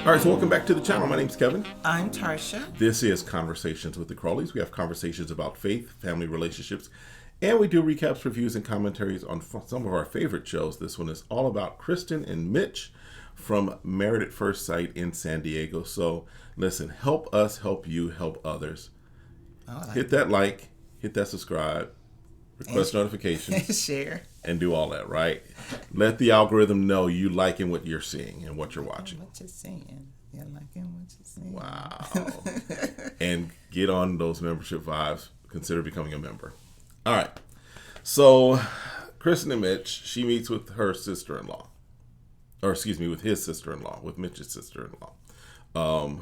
All right, so welcome back to the channel. My name's Kevin. I'm Tarsha. This is Conversations with the Crawleys. We have conversations about faith, family relationships, and we do recaps, reviews, and commentaries on some of our favorite shows. This one is all about Krysten and Mitch from Married at First Sight in San Diego. So listen, help us, help you, help others. Hit that like, hit that subscribe, request notifications, share, and do all that, right? Let the algorithm know you liking what you're seeing and what you're watching. What you're seeing. You're liking what you're seeing. Wow. And get on those membership vibes. Consider becoming a member. All right. So, Krysten and Mitch, she meets with her sister-in-law. Or, excuse me, with his sister-in-law, with Mitch's sister-in-law.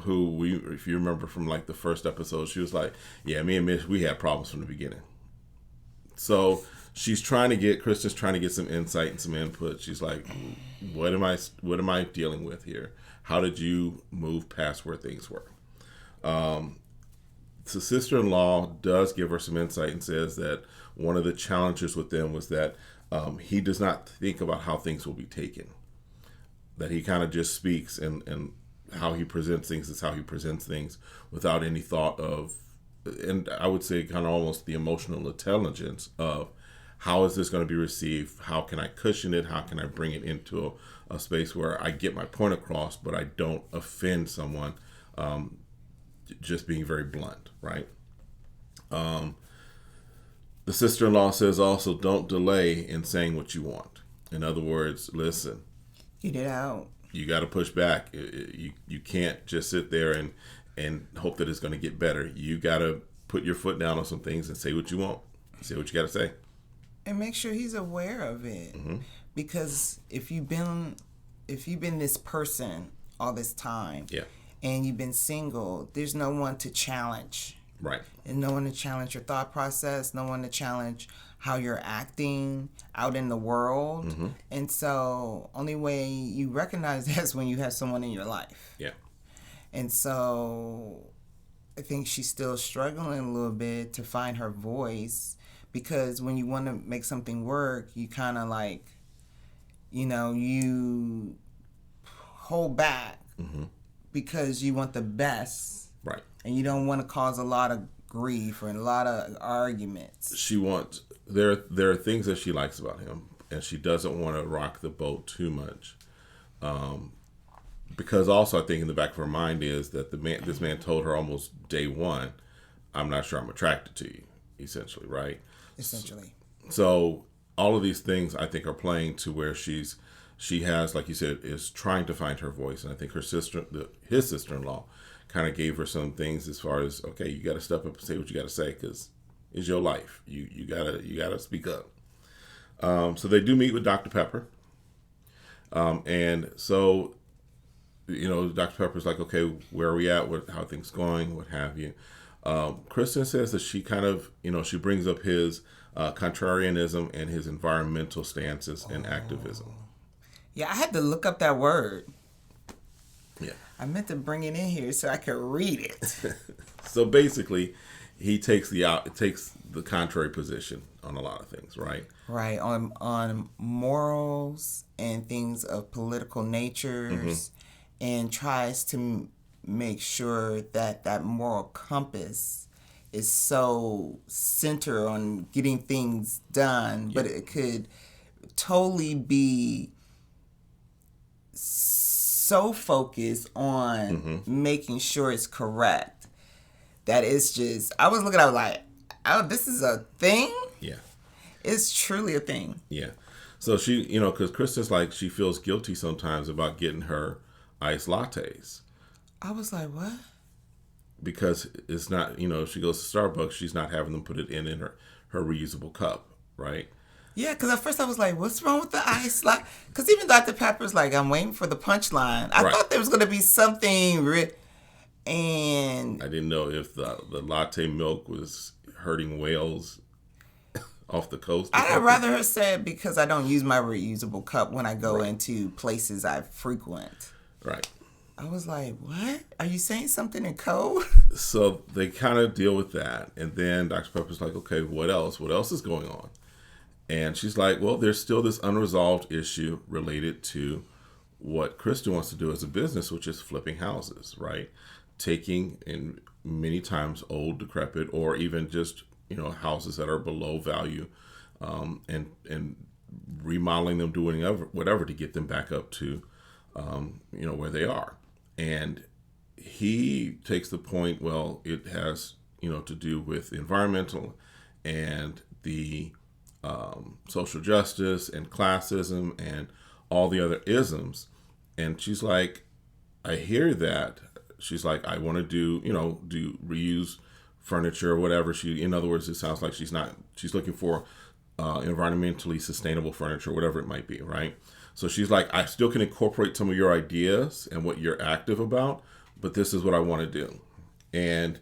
Who if you remember from like the first episode, she was like, yeah, me and Mitch, we had problems from the beginning. So Krysten's trying to get some insight and some input. She's like, what am I dealing with here? How did you move past where things were? The sister-in-law does give her some insight and says that one of the challenges with them was that he does not think about how things will be taken. That he kind of just speaks and how he presents things is how he presents things without any thought of, and I would say kind of almost the emotional intelligence of how is this going to be received? How can I cushion it? How can I bring it into a space where I get my point across, but I don't offend someone, just being very blunt, right? The sister-in-law says also, don't delay in saying what you want. In other words, listen. Get it out. You got to push back. You can't just sit there and hope that it's going to get better. You got to put your foot down on some things and say what you want. Say what you got to say. And make sure he's aware of it. Mm-hmm. Because if you've been this person all this time, yeah, and you've been single, there's no one to challenge. Right. And no one to challenge your thought process, no one to challenge how you're acting out in the world. Mm-hmm. And so only way you recognize that is when you have someone in your life. Yeah. And so I think she's still struggling a little bit to find her voice, because when you want to make something work, you kind of like, you hold back mm-hmm. because you want the best. Right. And you don't want to cause a lot of grief or a lot of arguments. There are things that she likes about him, and she doesn't want to rock the boat too much. Because also I think in the back of her mind is that this man told her almost day one, I'm not sure I'm attracted to you, essentially, right? Essentially. So all of these things I think are playing to where she has, like you said, is trying to find her voice. And I think his sister-in-law kind of gave her some things as far as, okay, you got to step up and say what you got to say, because it's your life. You gotta speak up. So they do meet with Dr. Pepper. And so, Dr. Pepper's like, okay, where are we at? How are things going? What have you? Krysten says that she kind of, she brings up his contrarianism and his environmental stances and activism. Yeah, I had to look up that word. Yeah. I meant to bring it in here so I could read it. So basically, he takes the contrary position on a lot of things, right? Right, on morals and things of political natures, mm-hmm. and tries to make sure that moral compass is so centered on getting things done, but it could totally be so focused on mm-hmm. making sure it's correct that it's just, I was looking at it like, oh, this is a thing? Yeah. It's truly a thing. Yeah. So she, because Kristen's like, she feels guilty sometimes about getting her iced lattes. I was like, what? Because it's not, if she goes to Starbucks, she's not having them put it in her reusable cup, right? Yeah, because at first I was like, what's wrong with the ice? Because even Dr. Pepper's like, I'm waiting for the punchline. I thought there was going to be something, and I didn't know if the latte milk was hurting whales off the coast. I'd rather her say it because I don't use my reusable cup when I go into places I frequent. Right. I was like, what? Are you saying something in code? So they kind of deal with that. And then Dr. Pepper's like, okay, what else? What else is going on? And she's like, well, there's still this unresolved issue related to what Krysten wants to do as a business, which is flipping houses, right? Taking in many times old, decrepit, or even just, houses that are below value, and remodeling them, doing whatever to get them back up to, where they are. And he takes the point, well, it has, to do with the environmental and the social justice and classism and all the other isms. And she's like, I hear that. She's like, I want to do reuse furniture or whatever. In other words, it sounds like she's looking for environmentally sustainable furniture, whatever it might be, right? So she's like, I still can incorporate some of your ideas and what you're active about, but this is what I want to do. And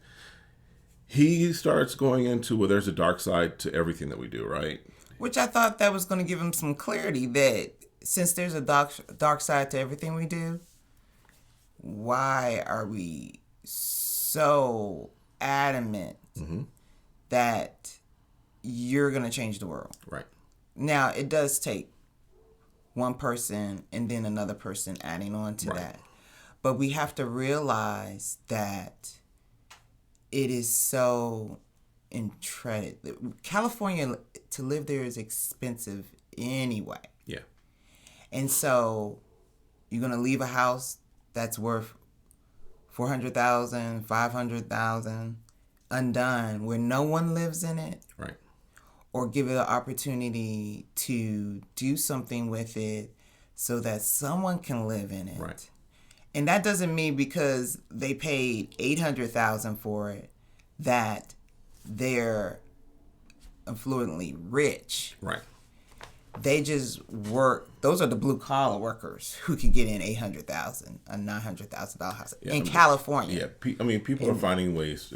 he starts going into, well, there's a dark side to everything that we do, right? Which I thought that was going to give him some clarity that since there's a dark side to everything we do, why are we so adamant that you're going to change the world? Right. Now, it does take one person and then another person adding on to that. But we have to realize that it is so entrenched. California, to live there is expensive anyway. Yeah. And so you're going to leave a house that's worth $400,000, $500,000 undone where no one lives in it. Right. Or give it an opportunity to do something with it so that someone can live in it. Right. And that doesn't mean because they paid $800,000 for it that they're affluently rich. Right. They just work. Those are the blue collar workers who can get in $800,000, a $900,000 house in California. Yeah, people are finding ways.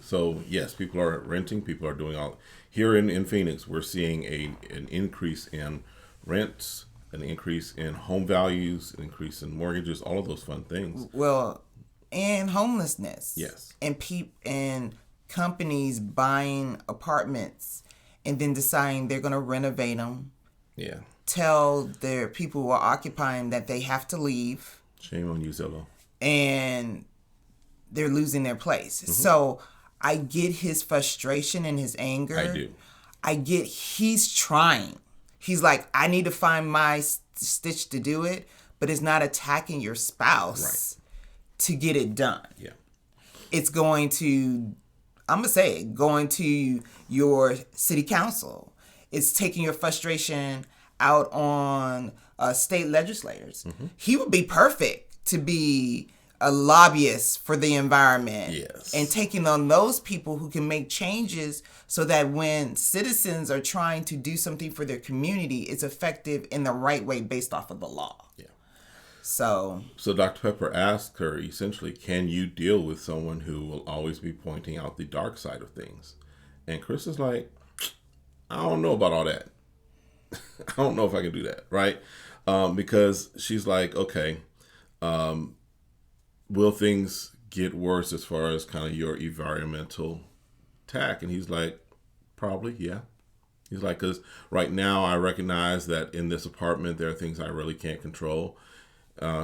So yes, people are renting. People are doing all. Here in Phoenix, we're seeing an increase in rents, an increase in home values, an increase in mortgages, all of those fun things. Well, and homelessness. Yes. And companies buying apartments and then deciding they're going to renovate them. Yeah. Tell their people who are occupying that they have to leave. Shame on you, Zillow. And they're losing their place. So I get his frustration and his anger. I do. I get he's trying. He's like, I need to find my stitch to do it, but it's not attacking your spouse to get it done. Yeah. It's going to, I'm going to say it, going to your city council. It's taking your frustration out on state legislators. He would be perfect to be a lobbyist for the environment. Yes. And taking on those people who can make changes so that when citizens are trying to do something for their community, it's effective in the right way based off of the law. Yeah. So Dr. Pepper asked her essentially, can you deal with someone who will always be pointing out the dark side of things? And Chris is like, I don't know about all that. I don't know if I can do that, right? Because she's like, okay, will things get worse as far as kind of your environmental tack? And he's like, probably, yeah. He's like, because right now I recognize that in this apartment there are things I really can't control.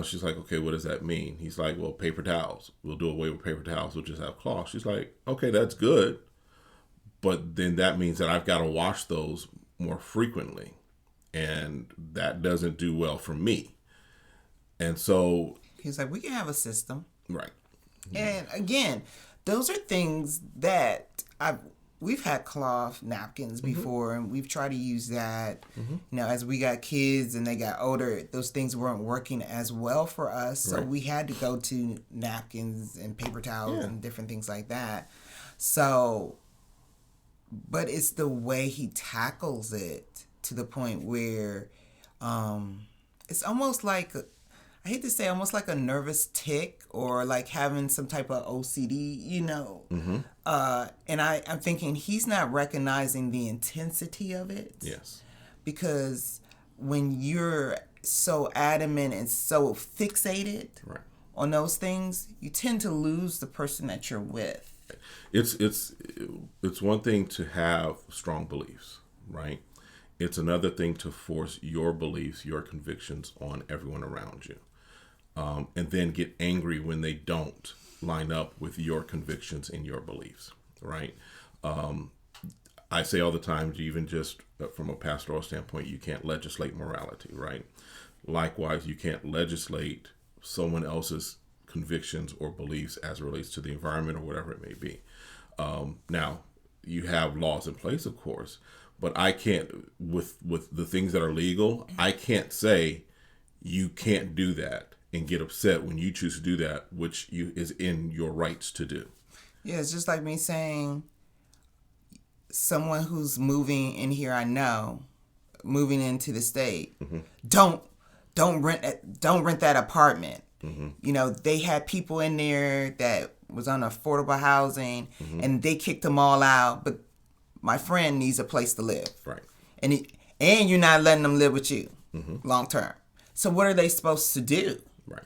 She's like, okay, what does that mean? He's like, well, paper towels. We'll do away with paper towels. We'll just have cloth. She's like, okay, that's good. But then that means that I've got to wash those more frequently. And that doesn't do well for me. And so he's like, we can have a system. Right. And again, those are things that we've had cloth napkins before, and we've tried to use that. You know, as we got kids and they got older, those things weren't working as well for us. So we had to go to napkins and paper towels and different things like that. So, but it's the way he tackles it to the point where it's almost like, I hate to say, almost like a nervous tick or like having some type of OCD, you know. And I'm thinking he's not recognizing the intensity of it. Yes. Because when you're so adamant and so fixated on those things, you tend to lose the person that you're with. It's one thing to have strong beliefs, right? It's another thing to force your beliefs, your convictions on everyone around you. And then get angry when they don't line up with your convictions and your beliefs, right? I say all the time, even just from a pastoral standpoint, you can't legislate morality, right? Likewise, you can't legislate someone else's convictions or beliefs as it relates to the environment or whatever it may be. Now, you have laws in place, of course, but I can't, with the things that are legal, I can't say you can't do that and get upset when you choose to do that, which is in your rights to do. Yeah, it's just like me saying, someone who's moving in here, I know, moving into the state, don't rent that apartment. You know, they had people in there that was on affordable housing, and they kicked them all out. But my friend needs a place to live, Right? and you're not letting them live with you long term. So what are they supposed to do? Right.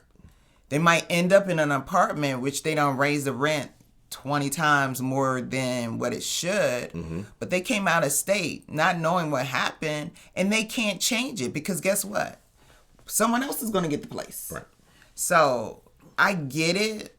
They might end up in an apartment which they don't raise the rent 20 times more than what it should, but they came out of state not knowing what happened, and they can't change it because guess what? Someone else is going to get the place. Right. So I get it.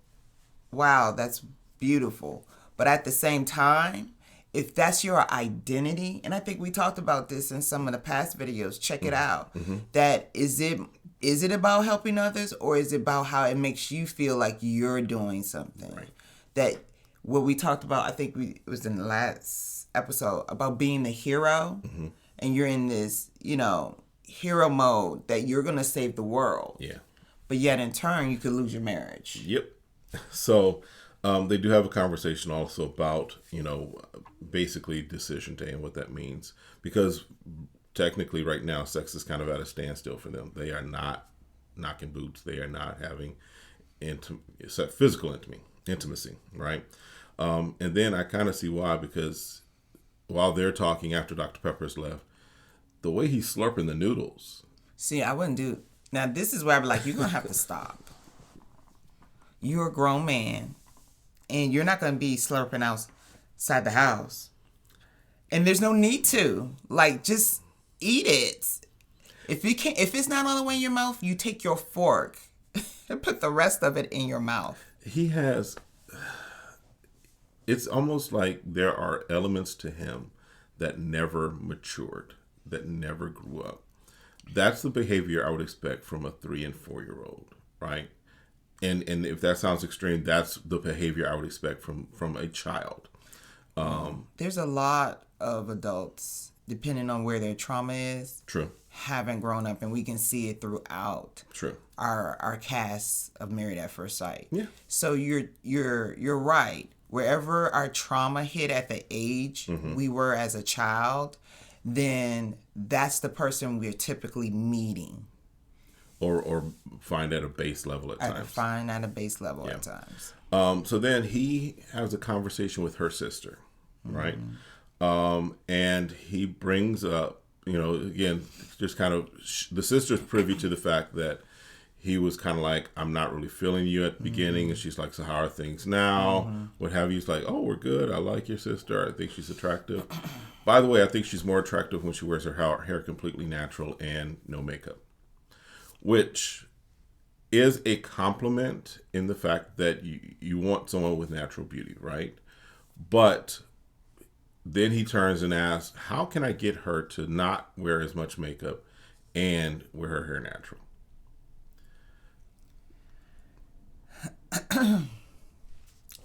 Wow, that's beautiful. But at the same time, if that's your identity, and I think we talked about this in some of the past videos, check it out. That is it about helping others, or is it about how it makes you feel like you're doing something? Right. That what we talked about, I think it was in the last episode, about being the hero, and you're in this, hero mode that you're going to save the world. Yeah. But yet in turn, you could lose your marriage. Yep. So they do have a conversation also about, basically decision day and what that means. Because technically right now, sex is kind of at a standstill for them. They are not knocking boots. They are not having physical intimacy, right? And then I kind of see why, because while they're talking after Dr. Pepper's left, the way he's slurping the noodles. See, I wouldn't do. Now, this is where I'd be like, you're going to have to stop. You're a grown man, and you're not going to be slurping outside the house. And there's no need to. Like, just eat it. If it's not all the way in your mouth, you take your fork and put the rest of it in your mouth. It's almost like there are elements to him that never matured, that never grew up. That's the behavior I would expect from a 3 and 4 year old, right? And if that sounds extreme, that's the behavior I would expect from a child. There's a lot of adults, depending on where their trauma is, True. haven't grown up, and we can see it throughout. True. Our cast of Married at First Sight. Yeah. So you're right. Wherever our trauma hit at the age we were as a child, then that's the person we're typically meeting. Or find at a base level at times. Find at a base level at times. So then he has a conversation with her sister, right? And he brings up, again, just kind of, the sister's privy to the fact that he was kind of like, I'm not really feeling you at the beginning. And she's like, so how are things now? What have you? He's like, oh, we're good. I like your sister. I think she's attractive. By the way, I think she's more attractive when she wears her hair completely natural and no makeup. Which is a compliment in the fact that you want someone with natural beauty, right? But then he turns and asks, how can I get her to not wear as much makeup and wear her hair natural?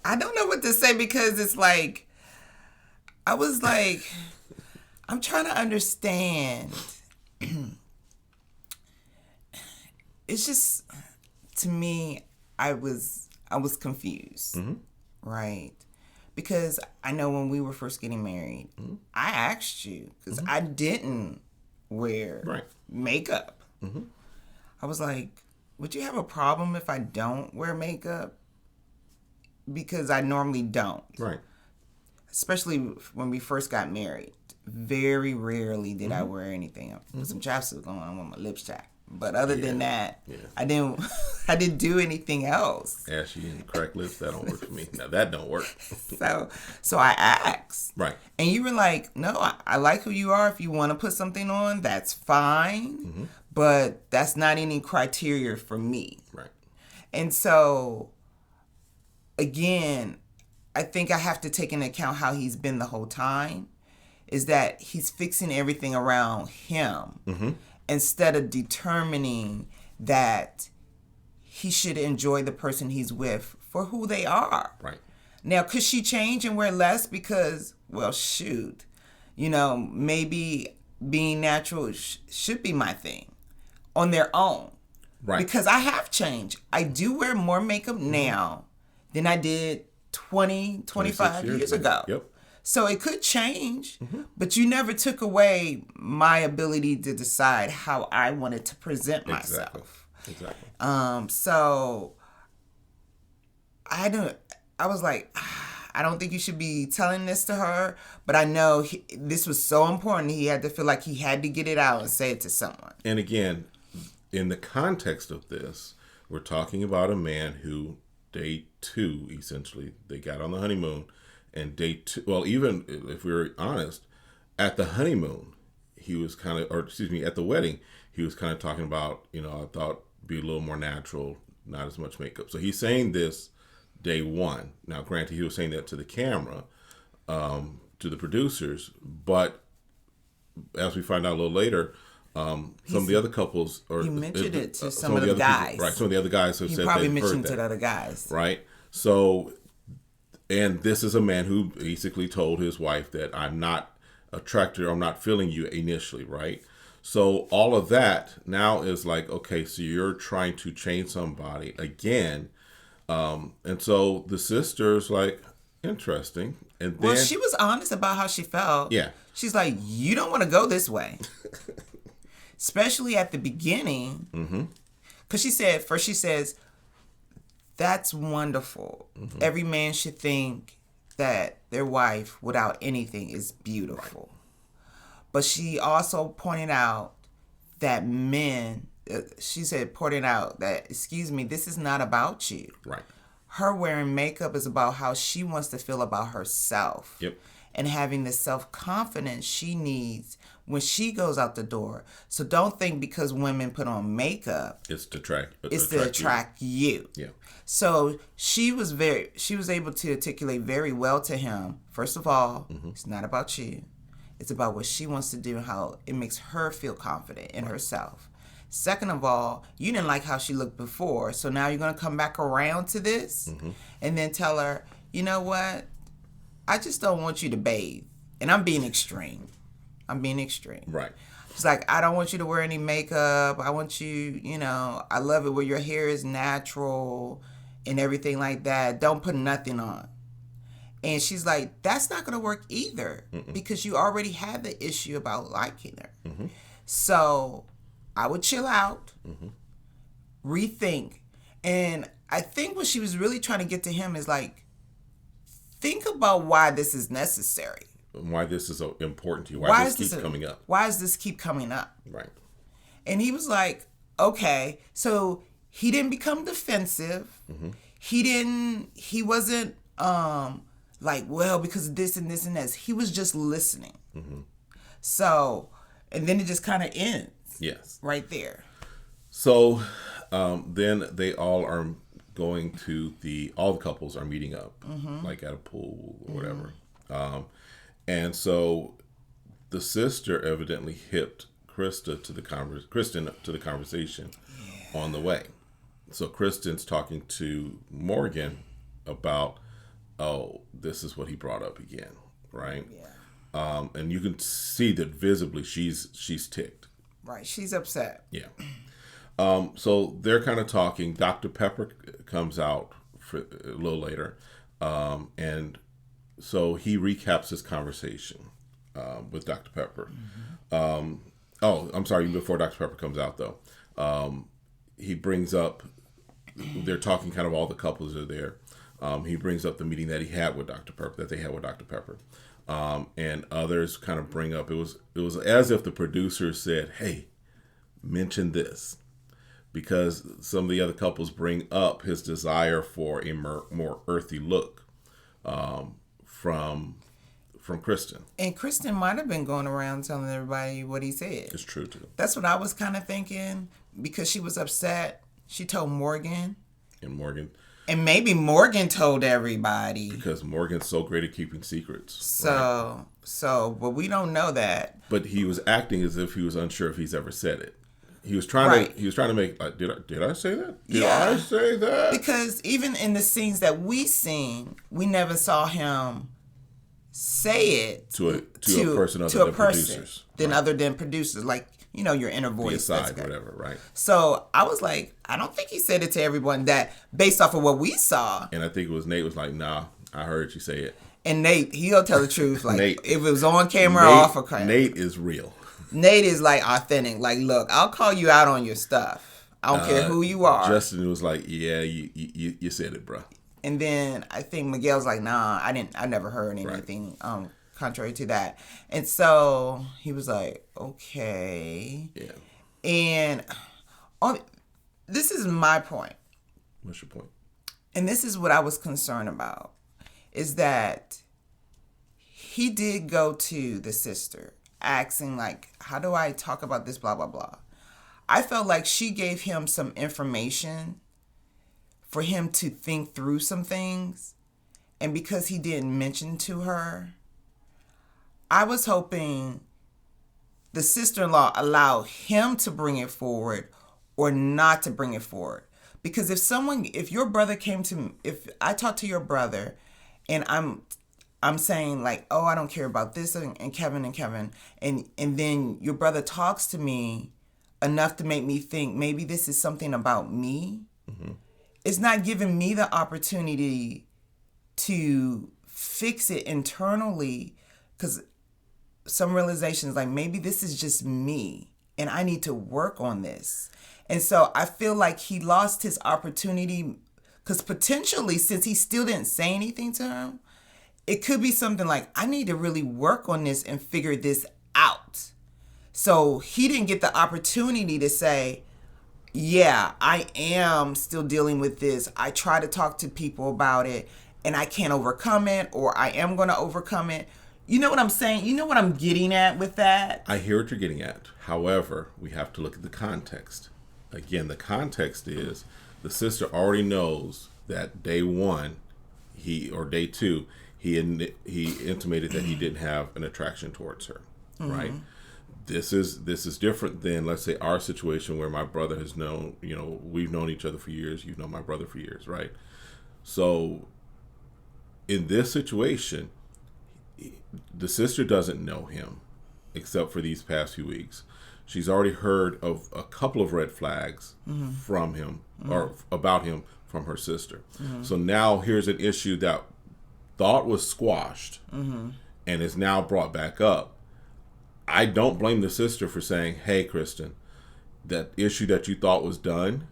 I don't know what to say, because it's like, I was like, I'm trying to understand. It's just, to me, I was confused, right? Because I know when we were first getting married, I asked you, because I didn't wear makeup. I was like, would you have a problem if I don't wear makeup? Because I normally don't. Right. Especially when we first got married. Very rarely did I wear anything. I put some chapstick on with my lips chapped. But other than that, Yeah. I didn't do anything else. Ashy and cracked lips, that don't work for me. Now that don't work. So I asked. Right. And you were like, no, I like who you are. If you want to put something on, that's fine. Mm-hmm. But that's not any criteria for me. Right. And so, again, I think I have to take into account how he's been the whole time. Is that he's fixing everything around him. Mm-hmm. Instead of determining that he should enjoy the person he's with for who they are. Right. Now, could she change and wear less because, well, shoot, maybe being natural should be my thing on their own. Right. Because I have changed. I do wear more makeup now than I did 20, 25 years ago. Yep. So it could change, but you never took away my ability to decide how I wanted to present myself. Exactly. So I was like, I don't think you should be telling this to her, but I know this was so important. He had to feel like he had to get it out and say it to someone. And again, in the context of this, we're talking about a man who day 2, essentially, they got on the honeymoon. And day 2, well, even if we were honest, at the honeymoon, he was kind of, at the wedding, he was kind of talking about, I thought be a little more natural, not as much makeup. So he's saying this day 1. Now, granted, he was saying that to the camera, to the producers, but as we find out a little later, some of the other couples, he mentioned it to some of the guys. People, right? Some of the other guys have said they've heard that. He probably mentioned it to the other guys, right? So. And this is a man who basically told his wife that I'm not attracted or I'm not feeling you initially, right? So all of that now is like, okay, so you're trying to change somebody again. And so the sister's like, interesting. And then, she was honest about how she felt. Yeah. She's like, you don't want to go this way. Especially at the beginning. Mm-hmm. Because she says, that's wonderful. Mm-hmm. Every man should think that their wife, without anything, is beautiful. Right. But she also pointed out that pointing out that, excuse me, this is not about you. Right. Her wearing makeup is about how she wants to feel about herself. Yep. And having the self-confidence she needs when she goes out the door. So don't think because women put on makeup, it's to attract you. Yeah. So she was able to articulate very well to him. First of all, It's not about you. It's about what she wants to do and how it makes her feel confident in herself. Second of all, you didn't like how she looked before, so now you're going to come back around to this and then tell her, you know what? I just don't want you to bathe. And I'm being extreme. Right. It's like, I don't want you to wear any makeup. I want you, I love it where your hair is natural and everything like that. Don't put nothing on. And she's like, that's not going to work either because you already had the issue about liking her. Mm-hmm. So I would chill out, rethink. And I think what she was really trying to get to him is like, think about why this is necessary. Why this is important to you. Why this keeps coming up. Why does this keep coming up? Right. And he was like, okay. So he didn't become defensive. Mm-hmm. He wasn't like, well, because of this and this and this. He was just listening. Mm-hmm. So, and then it just kind of ends. Yes. Right there. So then they all are going to all the couples are meeting up, like at a pool or whatever. And so the sister evidently hipped Krysten to the conversation on the way. So Kristen's talking to Morgan about, this is what he brought up again, right? Yeah. And you can see that visibly she's ticked. Right, she's upset. Yeah. So they're kind of talking. Dr. Pepper comes out a little later, and so he recaps his conversation with Dr. Pepper. I'm sorry, before Dr. Pepper comes out, though, he brings up, they're talking kind of all the couples are there. He brings up the meeting that they had with Dr. Pepper. And others kind of bring up, it was as if the producer said, hey, mention this, because some of the other couples bring up his desire for a more earthy look from Krysten. And Krysten might have been going around telling everybody what he said. It's true too. That's what I was kind of thinking, because she was upset. She told Morgan. And maybe Morgan told everybody. Because Morgan's so great at keeping secrets. But we don't know that. But he was acting as if he was unsure if he's ever said it. He was trying to make like, did I say that? Did I say that? Because even in the scenes that we seen, we never saw him say it to a person other than producers. Other than producers, like, your inner voice. The aside, whatever, right? So I was like, I don't think he said it to everyone, that based off of what we saw. And I think it was Nate was like, nah, I heard you say it. And Nate, he'll tell the truth. Like, if it was on camera or off of camera. Nate is real. Nate is like authentic. Like, look, I'll call you out on your stuff. I don't care who you are. Justin was like, yeah, you said it, bro. And then I think Miguel's like, nah, I never heard anything contrary to that. And so he was like, okay. Yeah. And this is my point. What's your point? And this is what I was concerned about, is that he did go to the sister asking, like, how do I talk about this, blah, blah, blah. I felt like she gave him some information for him to think through some things. And because he didn't mention to her, I was hoping the sister-in-law allowed him to bring it forward or not to bring it forward. Because if your brother came to me, if I talk to your brother and I'm saying like, oh, I don't care about this and Kevin, and then your brother talks to me enough to make me think maybe this is something about me, it's not giving me the opportunity to fix it internally, because some realizations like maybe this is just me and I need to work on this. And so I feel like he lost his opportunity, because potentially, since he still didn't say anything to him, it could be something like, I need to really work on this and figure this out. So he didn't get the opportunity to say, yeah, I am still dealing with this. I try to talk to people about it and I can't overcome it, or I am going to overcome it. You know what I'm saying? You know what I'm getting at with that? I hear what you're getting at. However, we have to look at the context. Again, the context is the sister already knows that day one, day two, he intimated that he didn't have an attraction towards her, right? This is different than, let's say, our situation where my brother has known, we've known each other for years. You've known my brother for years, right? So in this situation, the sister doesn't know him except for these past few weeks. She's already heard of a couple of red flags from him or about him from her sister. So now here's an issue that thought was squashed and is now brought back up. I don't blame the sister for saying, hey, Krysten, that issue that you thought was done,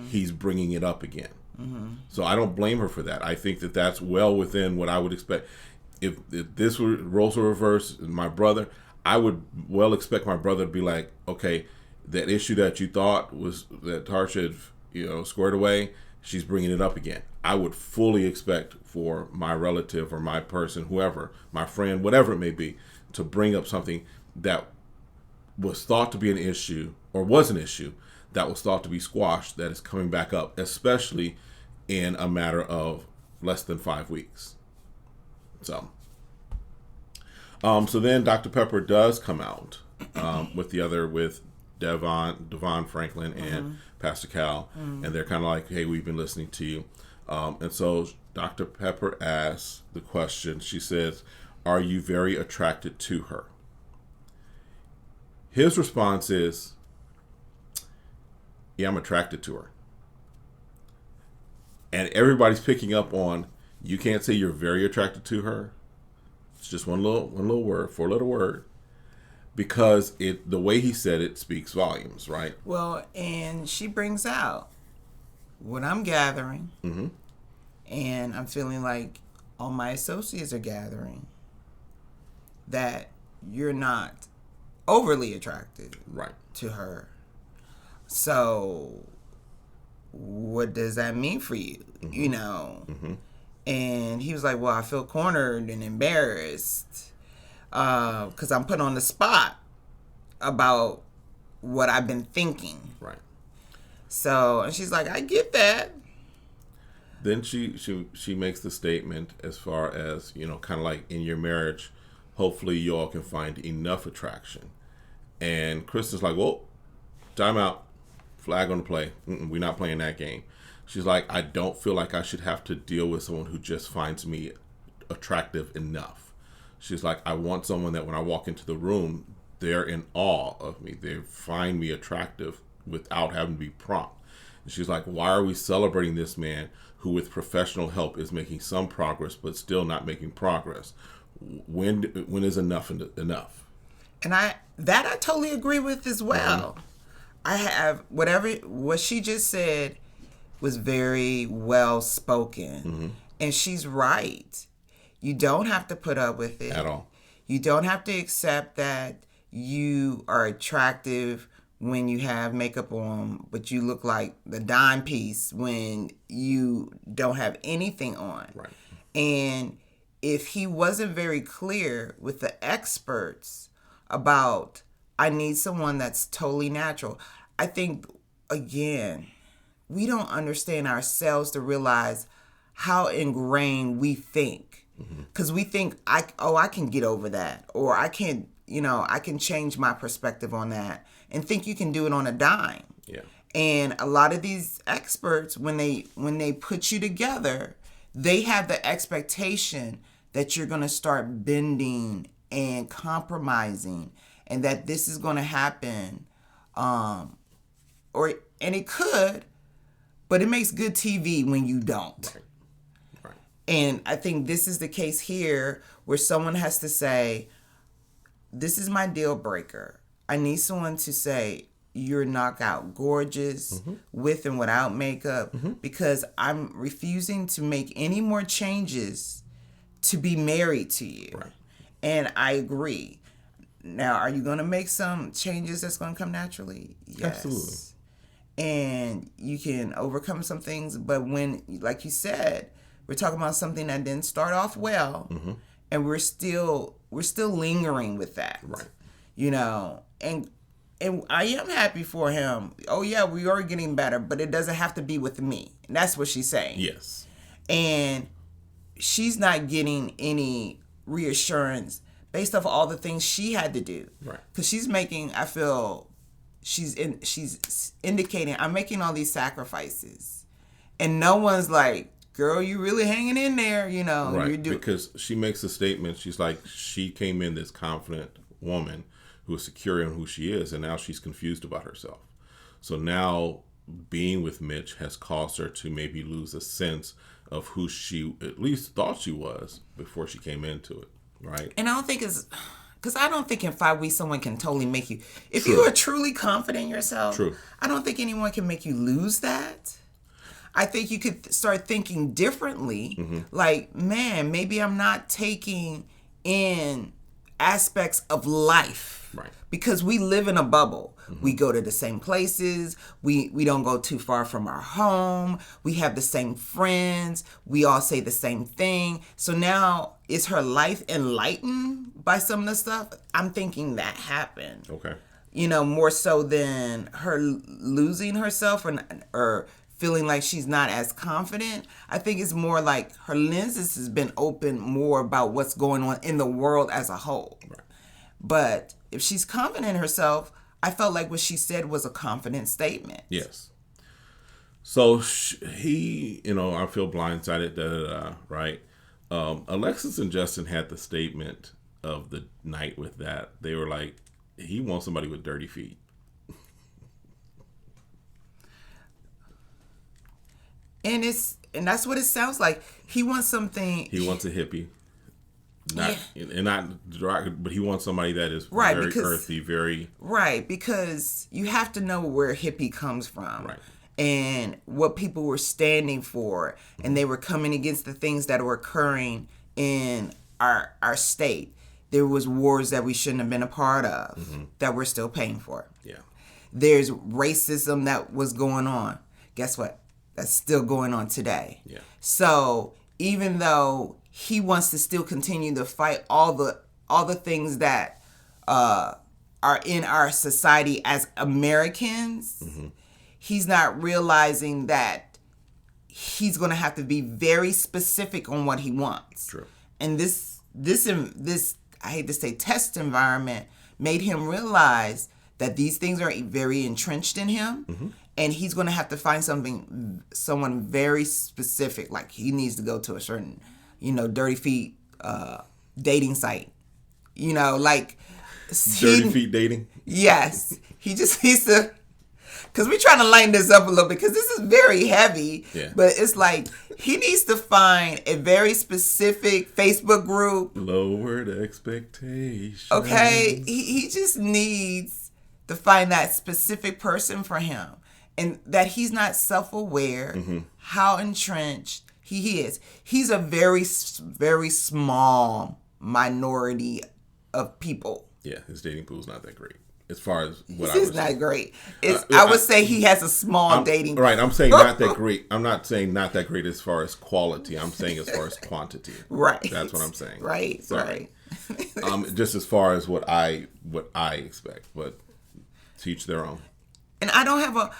he's bringing it up again. So I don't blame her for that. I think that that's well within what I would expect. If this were roles were reversed, my brother, I would well expect my brother to be like, okay, that issue that you thought was that Tarsha had, squared away, she's bringing it up again. I would fully expect for my relative or my person, whoever, my friend, whatever it may be, to bring up something that was thought to be an issue or was an issue that was thought to be squashed that is coming back up, especially in a matter of less than 5 weeks. So then Dr. Pepper does come out with Devon Franklin and Pastor Cal, and they're kind of like, hey, we've been listening to you. And so Dr. Pepper asks the question, she says, are you very attracted to her? His response is, yeah, I'm attracted to her. And everybody's picking up on, you can't say you're very attracted to her. It's just one little word, 4-letter word, because the way he said it speaks volumes, right? Well, and she brings out what I'm gathering, and I'm feeling like all my associates are gathering, that you're not overly attracted right to her. So what does that mean for you? You know? And he was like, well, I feel cornered and embarrassed because I'm put on the spot about what I've been thinking. Right. So, and she's like, I get that. Then she makes the statement as far as, kind of like in your marriage, hopefully you all can find enough attraction. And Kristen's like, well, time out. Flag on the play. We're not playing that game. She's like, I don't feel like I should have to deal with someone who just finds me attractive enough. She's like, I want someone that when I walk into the room, they're in awe of me. They find me attractive without having to be prompt. And she's like, why are we celebrating this man who with professional help is making some progress but still not making progress? When is enough enough? And I totally agree with as well. I have what she just said was very well spoken. And she's right. You don't have to put up with it At all. You don't have to accept that you are attractive when you have makeup on, but you look like the dime piece when you don't have anything on. Right. And if he wasn't very clear with the experts about, I need someone that's totally natural, I think, again, we don't understand ourselves to realize how ingrained we think. Because we think, I can get over that, or I can change my perspective on that, and think you can do it on a dime. Yeah. And a lot of these experts, when they put you together, they have the expectation that you're going to start bending and compromising, and that this is going to happen. And it could, but it makes good TV when you don't. Right. And I think this is the case here, where someone has to say, this is my deal breaker. I need someone to say, you're knockout gorgeous with and without makeup, because I'm refusing to make any more changes to be married to you. Right. And I agree. Now, are you going to make some changes that's going to come naturally? Yes. Absolutely. And you can overcome some things, but when, like you said, we're talking about something that didn't start off well, and we're still lingering with that. Right. And I am happy for him. Oh yeah, we are getting better, but it doesn't have to be with me. And that's what she's saying. Yes. And she's not getting any reassurance based off all the things she had to do. Right. Because she's making, I feel, she's indicating, I'm making all these sacrifices, and no one's like, girl, you really hanging in there, Right. Because she makes a statement. She's like, she came in this confident woman who is secure in who she is, and now she's confused about herself. So now being with Mitch has caused her to maybe lose a sense of who she at least thought she was before she came into it, right? And I don't think because I don't think in 5 weeks someone can totally make you, if True. you are truly confident in yourself, True. I don't think anyone can make you lose that. I think you could start thinking differently. Like, man, maybe I'm not taking in aspects of life. Right. Because we live in a bubble. We go to the same places. We don't go too far from our home. We have the same friends. We all say the same thing. So now, is her life enlightened by some of the stuff? I'm thinking that happened. Okay. More so than her losing herself or feeling like she's not as confident. I think it's more like her lenses has been open more about what's going on in the world as a whole. Right. But if she's confident in herself, I felt like what she said was a confident statement. Yes. So he, I feel blindsided, right? Alexis and Justin had the statement of the night with that. They were like, he wants somebody with dirty feet. And that's what it sounds like. He wants something. He wants a hippie. Not but he wants somebody that is right, very earthy, very right, because you have to know where hippie comes from, right, and what people were standing for, and they were coming against the things that were occurring in our state. There was wars that we shouldn't have been a part of that we're still paying for. Yeah. there's racism that was going on. Guess what? That's still going on today. Yeah. So even though he wants to still continue to fight all the things that are in our society as Americans, he's not realizing that he's going to have to be very specific on what he wants. True. And this I hate to say test environment made him realize that these things are very entrenched in him, and he's going to have to find someone very specific. Like he needs to go to a certain, dirty feet dating site. Like Dirty feet dating. Yes, he just needs to. Because we're trying to lighten this up a little bit because this is very heavy. Yeah. But it's like he needs to find a very specific Facebook group. Lowered expectations. Okay? He just needs to find that specific person for him. And that he's not self-aware how entrenched he is. He's a very, very small minority of people. Yeah, his dating pool's not that great. As far as what This is not great. I would say he has a small dating pool. Right, I'm saying not that great. I'm not saying not that great as far as quality. I'm saying as far as quantity. Right. That's what I'm saying. Right, Sorry. right. Just as far as what I expect, but teach their own. And I don't have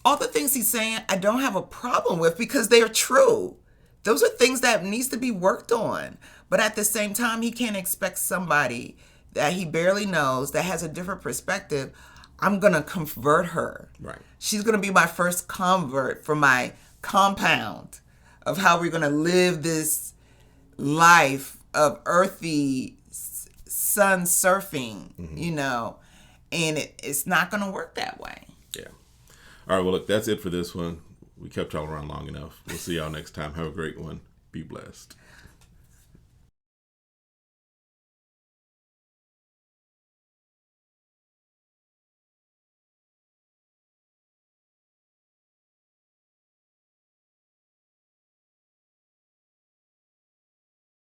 all the things he's saying, I don't have a problem with because they're true. Those are things that needs to be worked on. But at the same time, he can't expect somebody that he barely knows, that has a different perspective. I'm going to convert her. Right. She's going to be my first convert for my compound of how we're going to live this life of earthy sun surfing, and it's not going to work that way. Yeah. All right, well, look, that's it for this one. We kept y'all around long enough. We'll see y'all next time. Have a great one. Be blessed.